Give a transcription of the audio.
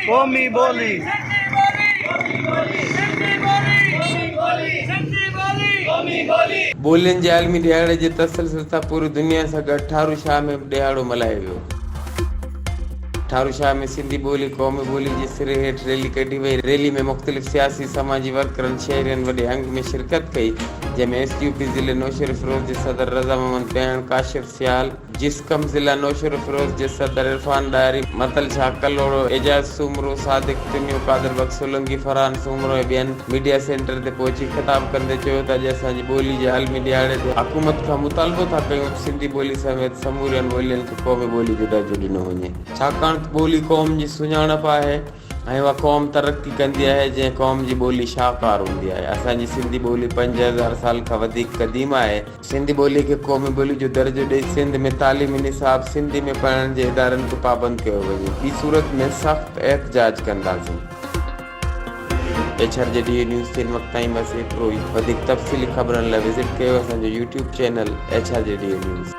कौमी बोली ॿोलियुनि जे आलमी ॾियारे जे तसलसल सां पूरी दुनिया सां गॾु ठारू शाह में ॾियारो मल्हायो वियो। ठारू शाह में सिंधी ॿोली क़ौमी ॿोली जे सिरे हेठि रैली कढी वई। रैली में मुख़्तलिफ़ सियासी समाजी वर्करनि शहरियुनि वॾे अंग में शिरकत कई, जंहिंमें SUP ज़िले नौशर फिरोज़ जे सदर रज़ा मोहम्मद पैण, काशिफ सियाल, जिस्कम ज़िला नौशर फिरोज़ जे सदर इरफान डायरी, मतल शाह कलोड़ो, एजाज सूमरो, सादिक तिनियो, कादर बख्श सोलंकी, फरहान सूमरो ऐं ॿियनि मीडिया सेंटर ते पहुची ख़िताब कंदे चयो त अॼु असांजी ॿोली जे आलमी ॾियारे ते हुकूमत खां मुतालबो था कयूं सिंधी ॿोली समेत समूरियुनि ॿोलियुनि खे क़ौमी ॿोली जो दर्जो ॾिनो वञे। छाकाणि त ॿोली क़ौम जी सुञाणप आहे ऐं उहा क़ौम तरक़ी कंदी आहे जंहिं क़ौम जी ॿोली शाहकार हूंदी आहे। असांजी सिंधी ॿोली 5000 साल खां वधीक क़दीम आहे। सिंधी ॿोली खे क़ौमी ॿोली जो दर्जो ॾेई सिंध में तालीमी निसाब सिंधी में पढ़ण जे इदारनि खे पाबंद कयो वञे। ॿी सूरत में सख़्तु एहतजाज कंदासीं। HRJDA न्यूज़ ते हिन वक़्त ताईं बसि एतिरो ई। वधीक तफ़सीली ख़बरनि लाइ विज़िट कयो असांजो YouTube चैनल HRJDA न्यूज़।